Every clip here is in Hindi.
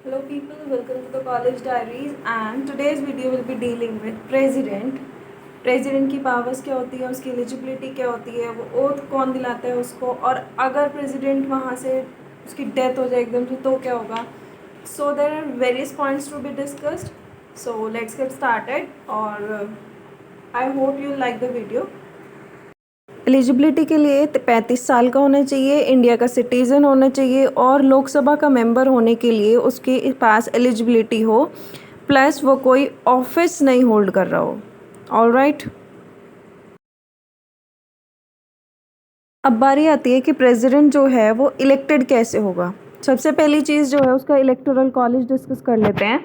Hello people, welcome to the college diaries and today's video will be dealing with president. President की पावर्स क्या होती है, उसकी एलिजिबिलिटी क्या होती है, वो ओथ कौन दिलाता है उसको, और अगर प्रेसिडेंट वहाँ से उसकी डेथ हो जाए एकदम से तो क्या होगा. So there are various points to be discussed. So let's get started और I hope you like the video. Eligibility के लिए 35 साल का होना चाहिए, इंडिया का सिटीज़न होना चाहिए और लोकसभा का मेंबर होने के लिए उसके पास एलिजिबिलिटी हो, प्लस वो कोई ऑफिस नहीं होल्ड कर रहा हो. All right. अब बारी आती है कि प्रेसिडेंट जो है वो इलेक्टेड कैसे होगा. सबसे पहली चीज़ जो है उसका इलेक्टोरल कॉलेज डिस्कस कर लेते हैं.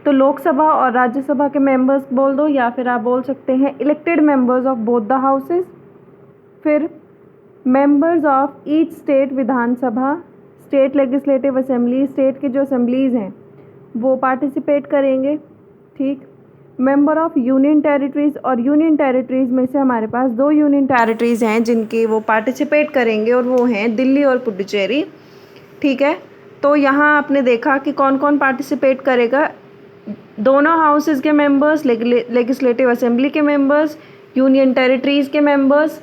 तो लोकसभा और राज्यसभा के मेंबर्स बोल दो, या फिर आप बोल सकते हैं elected members of both the houses. फिर members of each state Vidhan Sabha, state legislative assembly, state की जो असेंबलीज़ हैं वो पार्टिसिपेट करेंगे. ठीक. मेंबर ऑफ यूनियन टेरिटरीज़, और यूनियन टेरिटरीज़ में से हमारे पास 2 यूनियन टेरिटरीज़ हैं जिनके वो पार्टिसिपेट करेंगे और वो हैं दिल्ली और पुडुचेरी. ठीक है. तो यहाँ आपने देखा कि कौन कौन पार्टिसिपेट करेगा. दोनों हाउसेस के मेंबर्स, लेजिस्लेटिव असेंबली के मेंबर्स, यूनियन टेरिटरीज़ के मेंबर्स.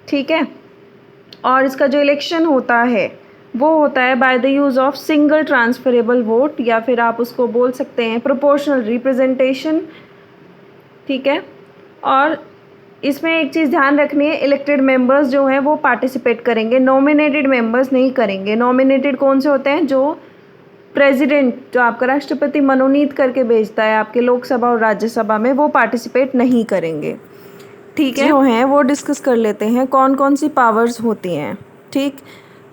ठीक है. और इसका जो इलेक्शन होता है वो होता है by the use of single transferable vote, या फिर आप उसको बोल सकते हैं प्रोपोर्शनल रिप्रेजेंटेशन. ठीक है. और इसमें एक चीज़ ध्यान रखनी है, इलेक्टेड मेंबर्स जो हैं वो पार्टिसिपेट करेंगे, नॉमिनेटेड मेंबर्स नहीं करेंगे. नॉमिनेटेड कौन से होते हैं? जो प्रेसिडेंट, जो आपका राष्ट्रपति मनोनीत करके भेजता है आपके लोकसभा और राज्यसभा में, वो पार्टिसिपेट नहीं करेंगे. ठीक है. जो हैं वो डिस्कस कर लेते हैं कौन कौन सी पावर्स होती हैं. ठीक.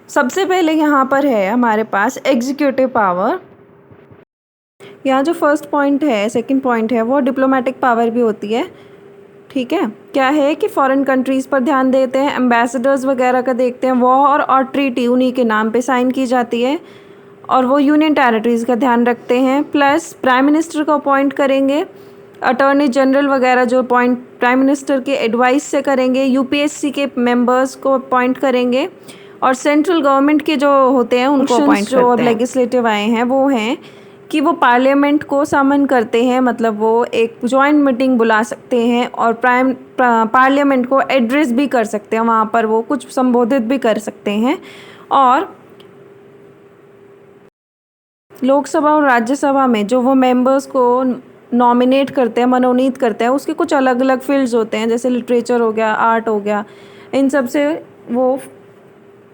सबसे पहले यहाँ पर है हमारे पास एग्जीक्यूटिव पावर. यहाँ जो फर्स्ट पॉइंट है, सेकंड पॉइंट है, वो डिप्लोमेटिक पावर भी होती है. ठीक है. क्या है कि फॉरेन कंट्रीज़ पर ध्यान देते हैं, एम्बेसडर्स वगैरह का देखते हैं, वॉर और ट्रीटी उन्हीं के नाम पे साइन की जाती है, और वो यूनियन टेरिटरीज़ का ध्यान रखते हैं. प्लस प्राइम मिनिस्टर को अपॉइंट करेंगे, अटॉर्नी जनरल वगैरह जो अपॉइंट प्राइम मिनिस्टर के एडवाइस से करेंगे, यूपीएससी के मेंबर्स को अपॉइंट करेंगे, और सेंट्रल गवर्नमेंट के जो होते हैं उनको अपॉइंट करते हैं. जो अब लेजिस्लेटिव आए हैं वो हैं कि वो पार्लियामेंट को समन करते हैं, मतलब वो एक जॉइंट मीटिंग बुला सकते हैं और पार्लियामेंट को एड्रेस भी कर सकते हैं, वहाँ पर वो कुछ संबोधित भी कर सकते हैं. और लोकसभा और राज्यसभा में जो वो मेंबर्स को नॉमिनेट करते हैं, मनोनीत करते हैं, उसके कुछ अलग अलग फील्ड्स होते हैं, जैसे लिटरेचर हो गया, आर्ट हो गया, इन सब से वो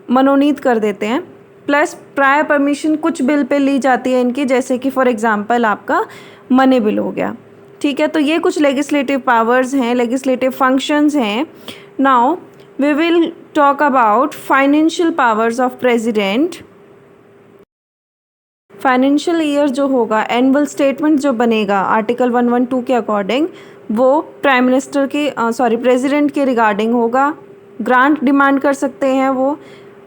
मनोनीत कर देते हैं. प्लस प्रायर परमिशन कुछ बिल पे ली जाती है इनकी, जैसे कि फॉर एग्जांपल आपका मनी बिल हो गया. ठीक है. तो ये कुछ लेजिस्लेटिव पावर्स हैं, लेजिस्लेटिव फंक्शंस हैं. Now we will talk about financial powers of president. Financial year जो होगा, एनुअल स्टेटमेंट जो बनेगा आर्टिकल 112 के अकॉर्डिंग, वो प्राइम मिनिस्टर के प्रेसिडेंट के रिगार्डिंग होगा. ग्रांट डिमांड कर सकते हैं वो,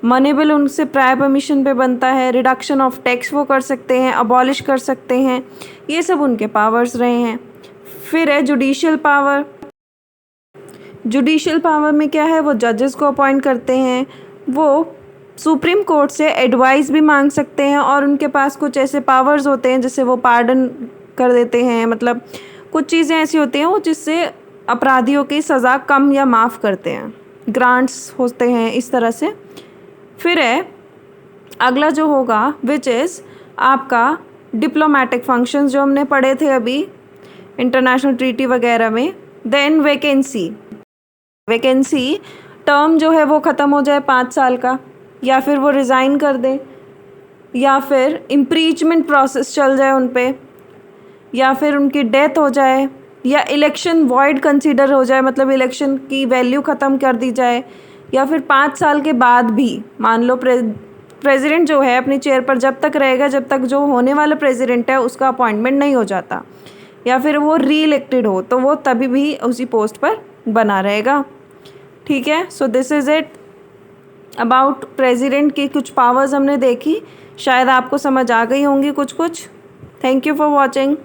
मनी बिल उनसे प्रायर परमिशन पे बनता है, रिडक्शन ऑफ टैक्स वो कर सकते हैं, अबॉलिश कर सकते हैं. ये सब उनके पावर्स रहे हैं. फिर है जुडिशियल पावर. जुडिशियल पावर में क्या है, वो जजेस को अपॉइंट करते हैं, वो सुप्रीम कोर्ट से एडवाइस भी मांग सकते हैं, और उनके पास कुछ ऐसे पावर्स होते हैं जैसे वो पार्डन कर देते हैं, मतलब कुछ चीज़ें ऐसी होती हैं वो जिससे अपराधियों की सज़ा कम या माफ़ करते हैं, ग्रांट्स होते हैं इस तरह से. फिर है अगला जो होगा विच इज़ आपका डिप्लोमेटिक फंक्शंस, जो हमने पढ़े थे अभी इंटरनेशनल ट्रीटी वगैरह में. Then vacancy. वैकेंसी टर्म जो है वो ख़त्म हो जाए 5 साल का, या फिर वो रिज़ाइन कर दें, या फिर इम्पीचमेंट प्रोसेस चल जाए उन पे, या फिर उनकी डेथ हो जाए, या इलेक्शन वॉइड कंसीडर हो जाए, मतलब इलेक्शन की वैल्यू ख़त्म कर दी जाए, या फिर 5 साल के बाद भी मान लो प्रेसिडेंट जो है अपनी चेयर पर जब तक रहेगा जब तक जो होने वाला प्रेसिडेंट है उसका अपॉइंटमेंट नहीं हो जाता, या फिर वो री इलेक्टेड हो तो वो तभी भी उसी पोस्ट पर बना रहेगा. ठीक है. So this is it about president की कुछ पावर्स हमने देखी. शायद आपको समझ आ गई होंगी कुछ कुछ. Thank you for watching.